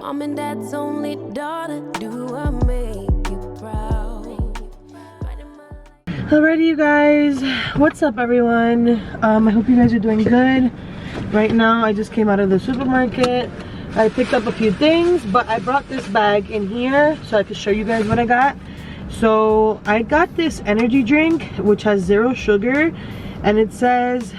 Mom and dad's only daughter, do I make you proud? Alrighty, you guys, what's up, everyone? I hope you guys are doing good. Right now I just came out of the supermarket. I picked up a few things, but I brought this bag in here so I could show you guys what I got. So I got this energy drink which has 0 sugar, and it says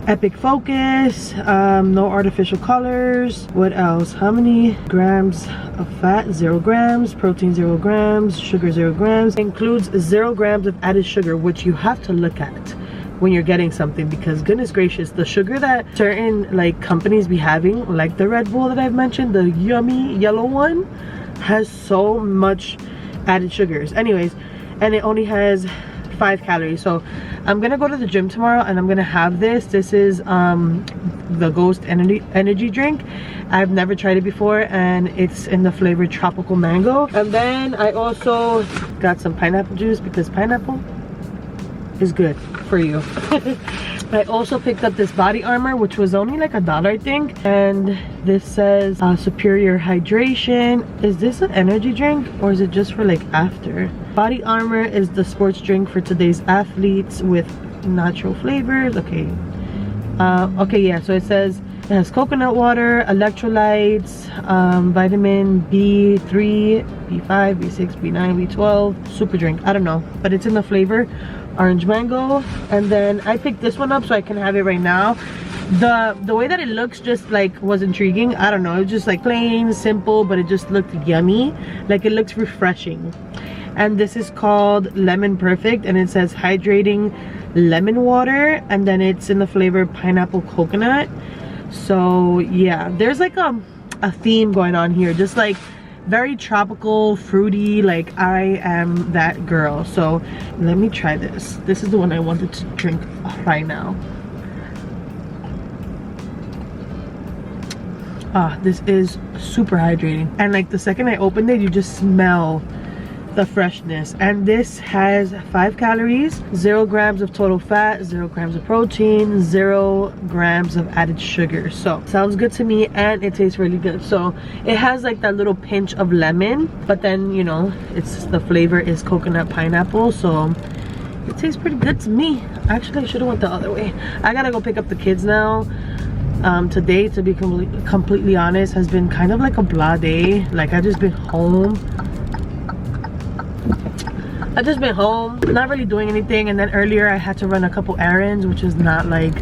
Epic Focus, no artificial colors. What else? How many grams of fat? 0 grams. Protein 0 grams. Sugar 0 grams. Includes 0 grams of added sugar, which you have to look at when you're getting something, because goodness gracious, the sugar that certain like companies be having, like the Red Bull that I've mentioned, the yummy yellow one, has so much added sugars. Anyways, and it only has 5 calories. So I'm gonna go to the gym tomorrow and I'm gonna have this. This is the Ghost energy drink. I've never tried it before, and it's in the flavor tropical mango. And then I also got some pineapple juice because pineapple is good for you. I also picked up this body armor, which was only like $1, I think, and this says superior hydration. Is this an energy drink or is it just for like after? Body armor is the sports drink for today's athletes with natural flavors. Okay, okay, yeah, so it says it has coconut water, electrolytes, vitamin B3, B5, B6, B9, B12, super drink. I don't know, but it's in the flavor orange mango. And then I picked this one up so I can have it right now. The way that it looks just like was intriguing. I don't know, it's just like plain simple, but it just looked yummy. Like it looks refreshing. And this is called Lemon Perfect, and it says hydrating lemon water, and then it's in the flavor pineapple coconut. So yeah, there's like a theme going on here, just like very tropical, fruity, like I am that girl. So let me try this. This is the one I wanted to drink right now. This is super hydrating, and like the second I opened it, you just smell the freshness. And this has 5 calories, 0 grams of total fat, 0 grams of protein, 0 grams of added sugar. So sounds good to me, and it tastes really good. So it has like that little pinch of lemon, but then, you know, it's the flavor is coconut pineapple, so it tastes pretty good to me. Actually, I should have went the other way. I gotta go pick up the kids now. Today, to be completely honest, has been kind of like a blah day. Like I've just been home, not really doing anything. And then earlier I had to run a couple errands, which is not like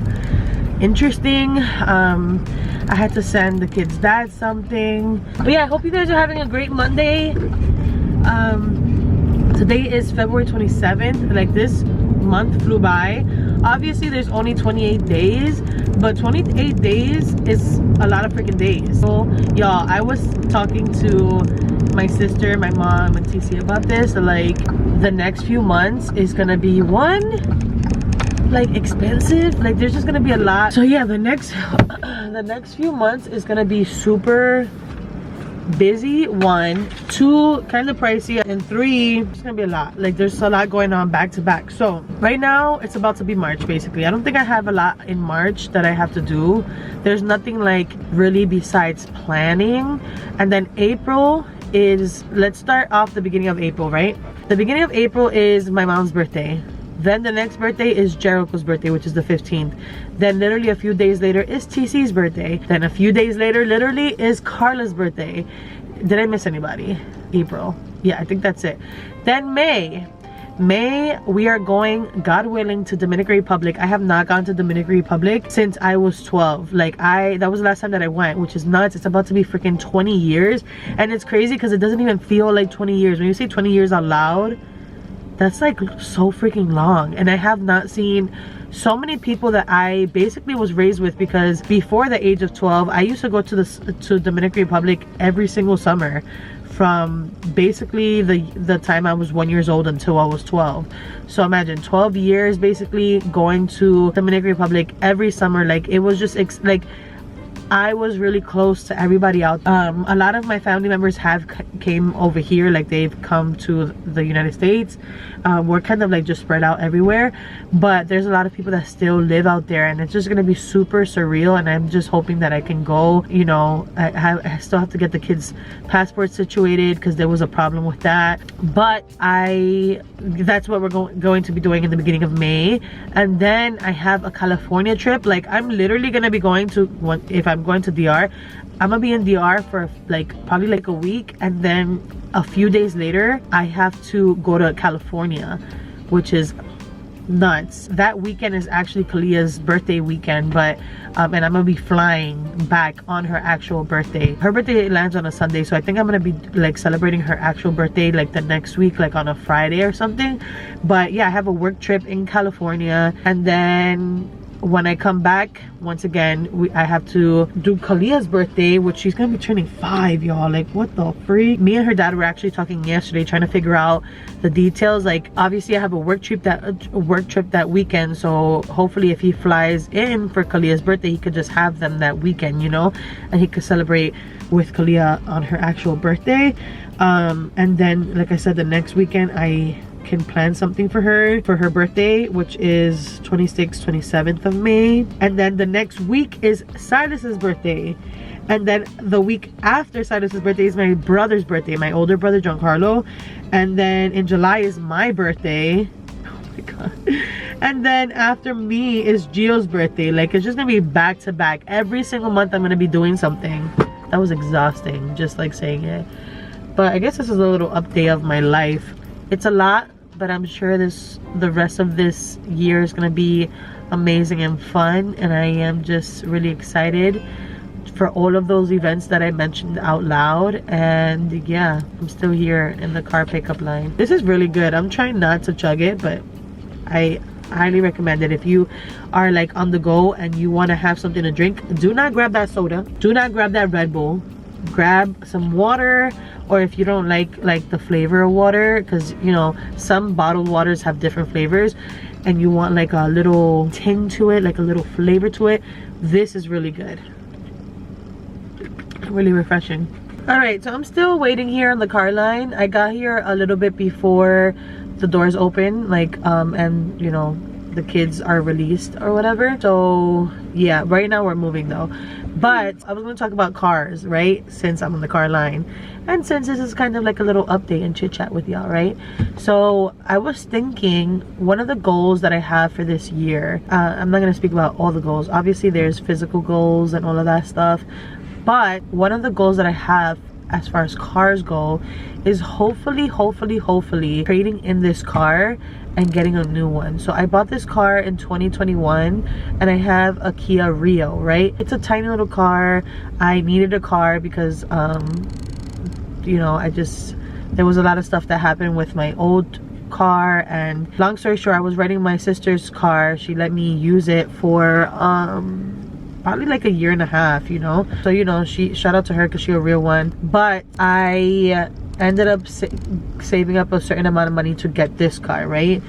interesting. I had to send the kids' dad something. But yeah, I hope you guys are having a great Monday. Today is February 27th. Like, this month flew by. Obviously there's only 28 days, but 28 days is a lot of freaking days. So y'all, I was talking to my sister, my mom, and TC about this. Like, the next few months is gonna be like expensive. Like, there's just gonna be a lot. So yeah, the next few months is gonna be super busy. 1, 2, kind of pricey, and 3, it's gonna be a lot. Like, there's a lot going on back to back. So right now it's about to be March, basically. I don't think I have a lot in March that I have to do. There's nothing like really besides planning. And then April is, let's start off the beginning of April, right? The beginning of April is my mom's birthday. Then the next birthday is Jericho's birthday, which is the 15th. Then literally a few days later is TC's birthday. Then a few days later literally is Carla's birthday. Did I miss anybody? April. Yeah, I think that's it. Then May, we are going, God willing, to Dominican Republic. I have not gone to Dominican Republic since I was 12. Like, that was the last time that I went, which is nuts. It's about to be freaking 20 years. And it's crazy because it doesn't even feel like 20 years. When you say 20 years out loud, that's like so freaking long. And I have not seen so many people that I basically was raised with, because before the age of 12, I used to go to Dominican Republic every single summer, from basically the time I was 1 year old until I was 12. So imagine 12 years basically going to Dominican Republic every summer. Like, it was just like I was really close to everybody out. A lot of my family members have came over here, like they've come to the United States. We're kind of like just spread out everywhere, but there's a lot of people that still live out there, and it's just gonna be super surreal. And I'm just hoping that I can go. You know, I still have to get the kids' passports situated because there was a problem with that, but that's what we're going to be doing in the beginning of May. And then I have a California trip. Like, I'm literally gonna be going to, if I'm going to DR, I'm gonna be in DR for like probably like a week, and then a few days later I have to go to California, which is nuts. That weekend is actually Kalia's birthday weekend, but and I'm gonna be flying back on her actual birthday. Her birthday lands on a Sunday, so I think I'm gonna be like celebrating her actual birthday like the next week, like on a Friday or something. But yeah, I have a work trip in California, and then when I come back, once again, I have to do Kalia's birthday, which she's gonna be turning 5, y'all. Like, what the freak? Me and her dad were actually talking yesterday, trying to figure out the details. Like, obviously I have a work trip that weekend, so hopefully if he flies in for Kalia's birthday, he could just have them that weekend, you know, and he could celebrate with Kalia on her actual birthday. And then, like I said, the next weekend I can plan something for her birthday, which is 26th, 27th of May. And then the next week is Silas's birthday, and then the week after Silas's birthday is my brother's birthday, my older brother Giancarlo. And then in July is my birthday. Oh my god. And then after me is Gio's birthday. Like, it's just gonna be back to back. Every single month I'm gonna be doing something. That was exhausting, just like saying it. But I guess this is a little update of my life. It's a lot, but I'm sure the rest of this year is gonna be amazing and fun, and I am just really excited for all of those events that I mentioned out loud. And yeah, I'm still here in the car pickup line. This is really good. I'm trying not to chug it, but I highly recommend it. If you are like on the go and you want to have something to drink, do not grab that soda, do not grab that Red Bull, grab some water. Or if you don't like the flavor of water, because you know some bottled waters have different flavors, and you want like a little ting to it, like a little flavor to it, this is really good, really refreshing. All right, so I'm still waiting here on the car line. I got here a little bit before the doors open, like and you know the kids are released or whatever. So yeah, right now we're moving though. But I was going to talk about cars, right, since I'm on the car line, and since this is kind of like a little update and chit chat with y'all, right? So I was thinking, one of the goals that I have for this year, I'm not going to speak about all the goals, obviously there's physical goals and all of that stuff, but one of the goals that I have as far as cars go is hopefully trading in this car and getting a new one. So I bought this car in 2021 and I have a Kia Rio, right? It's a tiny little car. I needed a car because you know, there was a lot of stuff that happened with my old car, and long story short, I was renting my sister's car. She let me use it for probably like a year and a half, you know. So you know, shout out to her because she's a real one. But I ended up saving up a certain amount of money to get this car, right?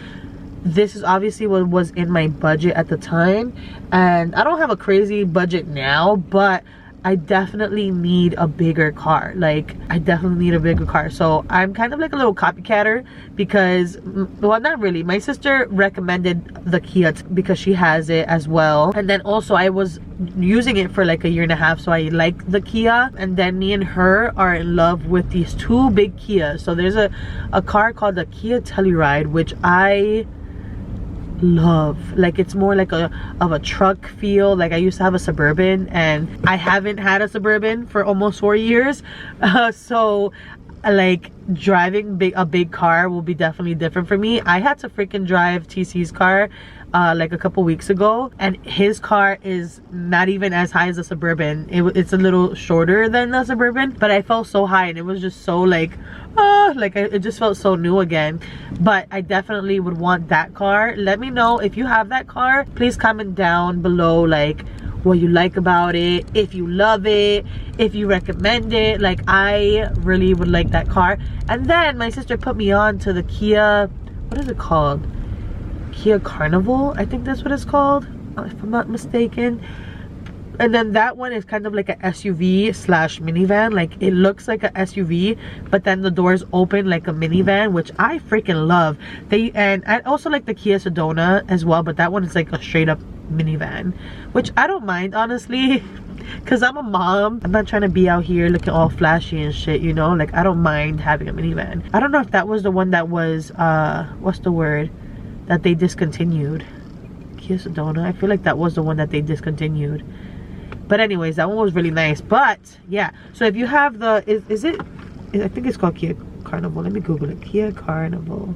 This is obviously what was in my budget at the time, and I don't have a crazy budget now, but I definitely need a bigger car. Like, I definitely need a bigger car. So I'm kind of like a little copycatter because, well, not really. My sister recommended the Kia because she has it as well. And then also I was using it for like a year and a half, so I like the Kia. And then me and her are in love with these two big Kias. So there's a car called the Kia Telluride, which I love. Like, it's more like of a truck feel. Like, I used to have a Suburban and I haven't had a Suburban for almost 4 years, so like driving a big car will be definitely different for me. I had to freaking drive TC's car like a couple weeks ago, and his car is not even as high as a Suburban. It's a little shorter than the Suburban, but I felt so high and it was just so like it just felt so new again. But I definitely would want that car. Let me know if you have that car. Please comment down below like what you like about it, if you love it, if you recommend it. Like, I really would like that car. And then my sister put me on to the Kia, what is it called? Kia Carnival, I think that's what it's called, if I'm not mistaken. And then that one is kind of like a SUV slash minivan. Like it looks like a SUV, but then the doors open like a minivan, which I freaking love. And I also like the Kia Sedona as well, but that one is like a straight up minivan, which I don't mind honestly, because I'm a mom. I'm not trying to be out here looking all flashy and shit, you know. Like I don't mind having a minivan. I don't know if that was the one that was what's the word that they discontinued. Kia Sedona, I feel like that was the one that they discontinued. But anyways, that one was really nice. But yeah, so if you have the I think it's called Kia Carnival. Let me Google it. Kia Carnival.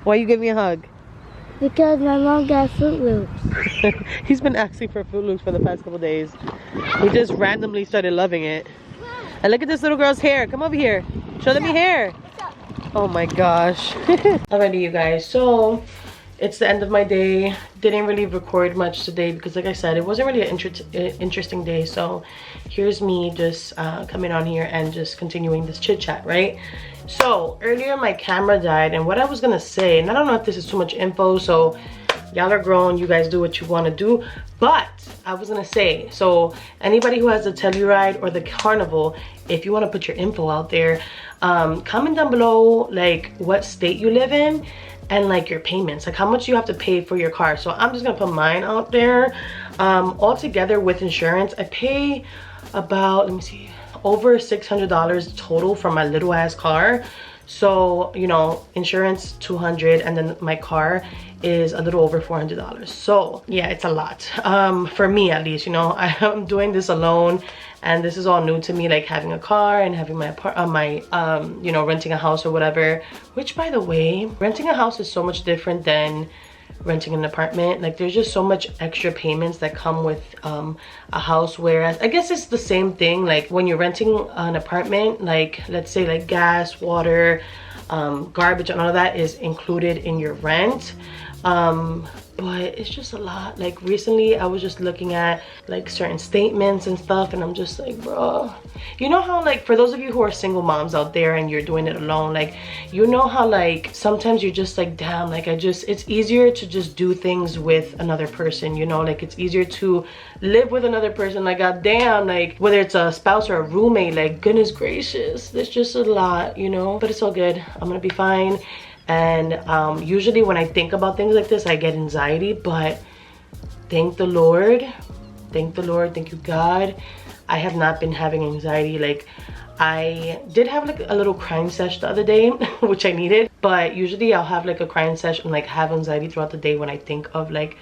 Why you give me a hug? Because my mom got Fruit Loops. He's been asking for Fruit Loops for the past couple days. He just randomly started loving it. And look at this little girl's hair. Come over here. Show them your hair. Oh my gosh. Alrighty, you guys. So it's the end of my day. Didn't really record much today because, like I said, it wasn't really an interesting day. So here's me just coming on here and just continuing this chit chat, right? So earlier my camera died, and what I was gonna say, and I don't know if this is too much info, so y'all are grown, you guys do what you want to do, but I was gonna say, so anybody who has the Telluride or the Carnival, if you want to put your info out there, comment down below like what state you live in and like your payments, like how much you have to pay for your car. So I'm just gonna put mine out there. All together with insurance, I pay about, let me see, over $600 total for my little ass car. So, you know, insurance $200, and then my car is a little over $400. So yeah, it's a lot, for me at least. You know, I'm doing this alone, and this is all new to me, like having a car and having my you know, renting a house or whatever. Which, by the way, renting a house is so much different than renting an apartment. Like there's just so much extra payments that come with a house, whereas I guess it's the same thing. Like when you're renting an apartment, like let's say like gas, water, garbage, and all of that is included in your rent. But it's just a lot. Like recently I was just looking at like certain statements and stuff, and I'm just like, bro, you know how, like, for those of you who are single moms out there and you're doing it alone, like, you know how like sometimes you're just like, damn, like it's easier to just do things with another person, you know, like it's easier to live with another person. Like, goddamn, like whether it's a spouse or a roommate, like goodness gracious, there's just a lot, you know. But it's all good, I'm gonna be fine. And usually when I think about things like this, I get anxiety, but thank the Lord, thank you God, I have not been having anxiety. Like I did have like a little crying sesh the other day, which I needed, but usually I'll have like a crying sesh and like have anxiety throughout the day when I think of, like,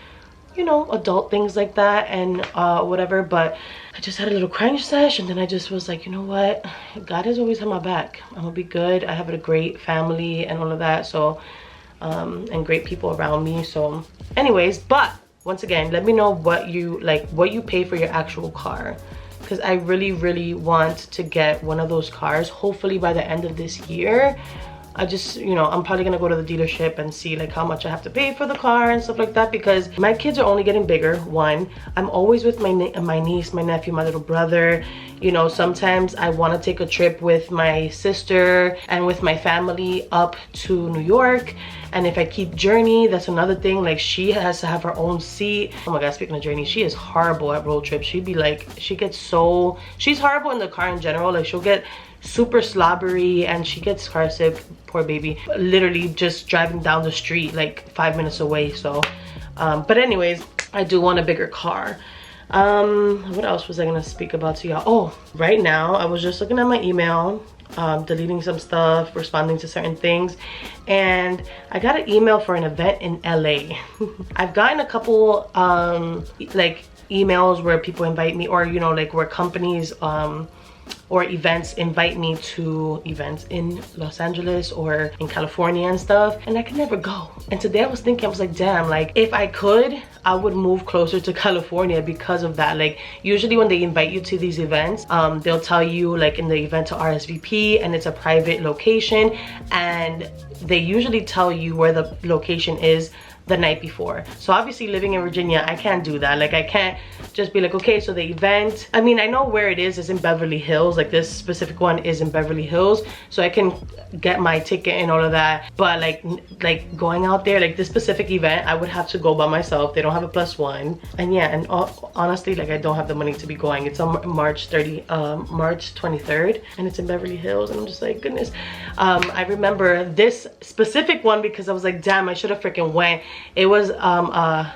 you know, adult things like that and whatever. But I just had a little crying sesh, and then I just was like, you know what, God has always had my back. I'm gonna be good. I have a great family and all of that, so and great people around me. So anyways, but once again, let me know what you pay for your actual car, because I really want to get one of those cars hopefully by the end of this year. I just, you know, I'm probably gonna go to the dealership and see like how much I have to pay for the car and stuff like that, because my kids are only getting bigger. One, I'm always with my niece, my nephew, my little brother. You know, sometimes I want to take a trip with my sister and with my family up to New York. And if I keep Journey, that's another thing. Like, she has to have her own seat. Oh my God, speaking of Journey, she is horrible at road trips. She'd be like, she's horrible in the car in general. Like, she'll get super slobbery and she gets car sick, poor baby, literally just driving down the street like 5 minutes away. So but anyways, I do want a bigger car. What else was I gonna speak about to y'all? Oh, right now I was just looking at my email, deleting some stuff, responding to certain things, and I got an email for an event in LA. I've gotten a couple like emails where people invite me, or you know, like where companies or events invite me to events in Los Angeles or in California and stuff, and I could never go. And today I was thinking, I was like, damn, like if I could, I would move closer to California because of that. Like, usually when they invite you to these events, they'll tell you like in the event to RSVP, and it's a private location, and they usually tell you where the location is the night before. So obviously living in Virginia, I can't do that. Like I can't just be like, okay, so the event, I mean, I know where it is in Beverly Hills. Like this specific one is in Beverly Hills, so I can get my ticket and all of that. But like going out there, like this specific event, I would have to go by myself. They don't have a +1. And yeah, and honestly, like I don't have the money to be going. It's on March 23rd, and it's in Beverly Hills, and I'm just like, goodness. I remember this specific one because I was like, damn, I should have freaking went. It was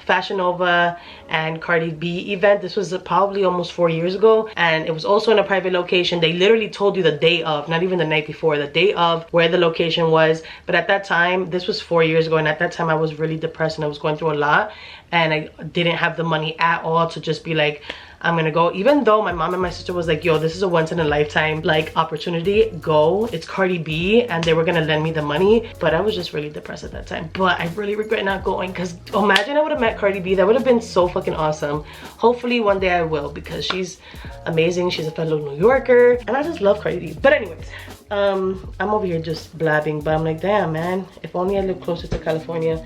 Fashion Nova and Cardi B event. This was probably almost 4 years ago, and it was also in a private location. They literally told you the day of, not even the night before, the day of where the location was. But at that time, this was 4 years ago, and at that time I was really depressed and I was going through a lot, and I didn't have the money at all to just be like, I'm gonna go. Even though my mom and my sister was like, yo, this is a once in a lifetime like opportunity, go, it's Cardi B, and they were gonna lend me the money. But I was just really depressed at that time. But I really regret not going, because imagine I would have met Cardi B. That would have been so fucking awesome. Hopefully one day I will, because she's amazing. She's a fellow New Yorker, and I just love Cardi B. But anyways, I'm over here just blabbing, but I'm like, damn, man, if only I lived closer to California.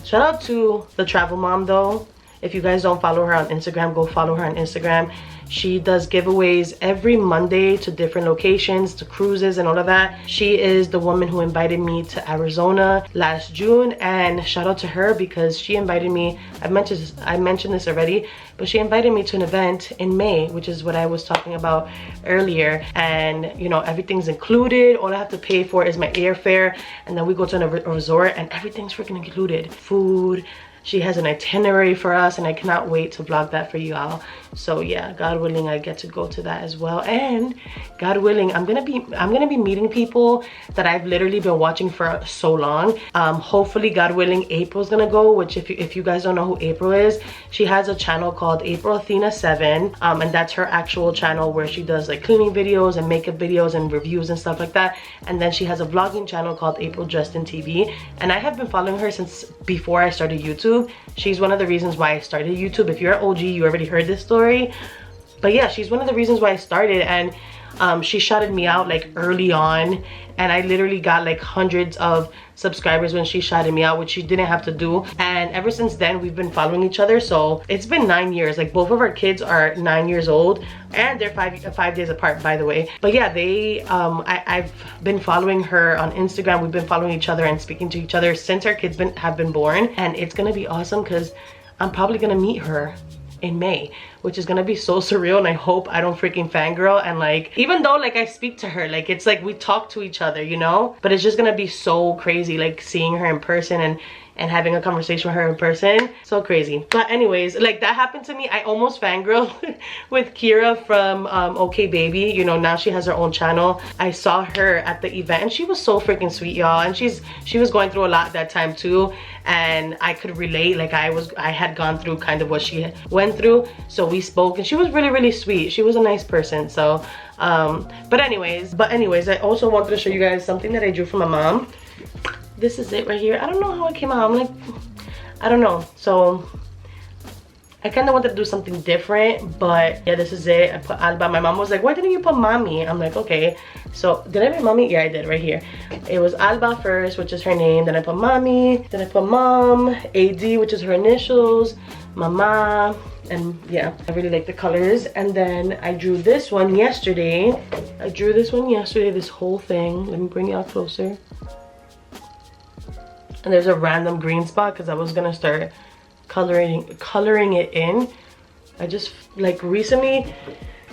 Shout out to the travel mom though. If you guys don't follow her on Instagram, go follow her on Instagram. She does giveaways every Monday to different locations, to cruises and all of that. She is the woman who invited me to Arizona last June, and shout out to her because she invited me, I mentioned this already, but she invited me to an event in May, which is what I was talking about earlier. And you know, everything's included. All I have to pay for is my airfare, and then we go to a resort and everything's freaking included. Food. She has an itinerary for us, and I cannot wait to vlog that for you all. So yeah, God willing, I get to go to that as well. And God willing, I'm gonna be meeting people that I've literally been watching for so long. Hopefully, God willing, April's gonna go, which if you guys don't know who April is, she has a channel called April Athena 7, and that's her actual channel where she does like cleaning videos and makeup videos and reviews and stuff like that. And then she has a vlogging channel called April Justin TV, and I have been following her since before I started YouTube. She's one of the reasons why I started YouTube. If you're an OG, you already heard this story. But yeah, she's one of the reasons why I started, and she shouted me out like early on, and I literally got like hundreds of subscribers when she shouted me out, which she didn't have to do. And ever since then, we've been following each other. So it's been 9 years. Like both of our kids are 9 years old, and they're five days apart, by the way. But yeah, I've been following her on Instagram. We've been following each other and speaking to each other since our kids have been born. And it's gonna be awesome because I'm probably gonna meet her in May, which is gonna be so surreal, and I hope I don't freaking fangirl. And like, even though like I speak to her, like it's like we talk to each other, you know, but it's just gonna be so crazy like seeing her in person and having a conversation with her in person. So crazy. But anyways, like that happened to me. I almost fangirled with Kira from OK Baby. You know, now she has her own channel. I saw her at the event, and she was so freaking sweet, y'all. And she was going through a lot that time too, and I could relate. Like I had gone through kind of what she went through, so we spoke, and she was really, really sweet. She was a nice person. So but anyways, I also wanted to show you guys something that I drew for my mom. This is it right here. I don't know how it came out. I'm like, I don't know. So I kind of wanted to do something different, but yeah, this is it. I put Alba. My mom was like, why didn't you put mommy? I'm like, okay. So did I put mommy? Yeah, I did right here. It was Alba first, which is her name. Then I put mommy. Then I put mom. AD, which is her initials. Mama. And yeah, I really like the colors. And then I drew this one yesterday. This whole thing. Let me bring it out closer. And there's a random green spot because I was gonna start coloring it in. I just like recently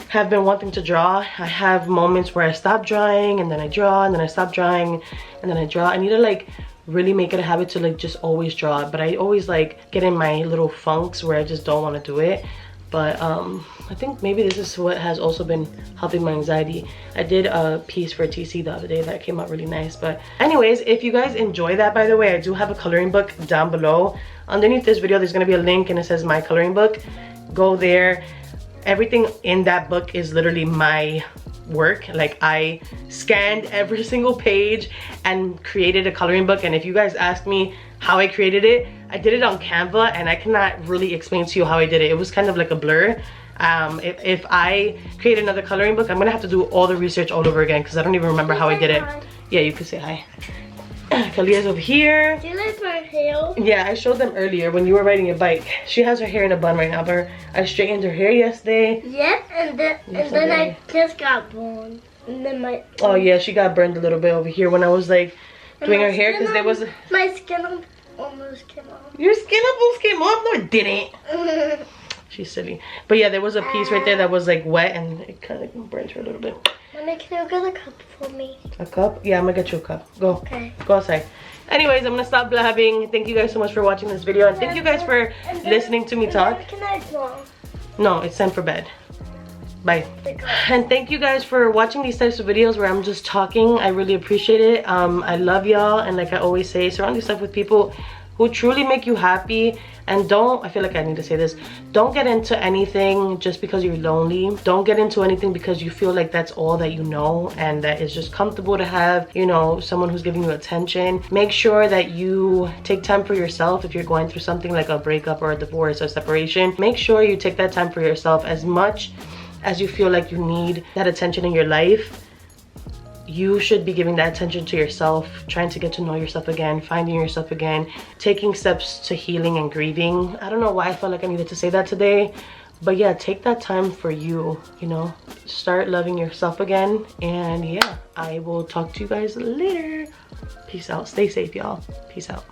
have been wanting to draw. I have moments where I stop drawing and then I draw, and then I stop drawing and then I draw. I need to like really make it a habit to like just always draw, but I always like get in my little funks where I just don't want to do it. But I think maybe this is what has also been helping my anxiety. I did a piece for TC the other day that came out really nice. But anyways, if you guys enjoy that, by the way, I do have a coloring book down below. Underneath this video, there's gonna be a link and it says my coloring book. Go there. Everything in that book is literally my work. Like I scanned every single page and created a coloring book. And if you guys ask me how I created it, I did it on Canva, and I cannot really explain to you how I did it. It was kind of like a blur. If I create another coloring book, I'm gonna have to do all the research all over again because I don't even remember how I did it. Yeah, you can say hi. Kalia's over here. Do you like my hair? Yeah, I showed them earlier when you were riding your bike. She has her hair in a bun right now, but I straightened her hair yesterday. Yes, and then I just got burned. And then my... Oh yeah, she got burned a little bit over here when I was like doing her hair because there was... My skin almost came off. Your skin almost came off? No, it didn't. She's silly. But yeah, there was a piece right there that was like wet and it kind of burned her a little bit. Mommy, can you get a cup for me? A cup? Yeah, I'm gonna get you a cup. Go. Okay. Go outside. Anyways, I'm gonna stop blabbing. Thank you guys so much for watching this video. And thank you guys for listening to me talk. Can I go? No, it's time for bed. Bye. And thank you guys for watching these types of videos where I'm just talking. I really appreciate it. I love y'all. And like I always say, surround yourself with people who truly make you happy. And don't, I feel like I need to say this, don't get into anything just because you're lonely. Don't get into anything because you feel like that's all that you know and that it's just comfortable to have, you know, someone who's giving you attention. Make sure that you take time for yourself if you're going through something like a breakup or a divorce or separation. Make sure you take that time for yourself. As much as you feel like you need that attention in your life, you should be giving that attention to yourself, trying to get to know yourself again, finding yourself again, taking steps to healing and grieving. I don't know why I felt like I needed to say that today, but yeah, take that time for you, you know, start loving yourself again. And yeah, I will talk to you guys later. Peace out. Stay safe, y'all. Peace out.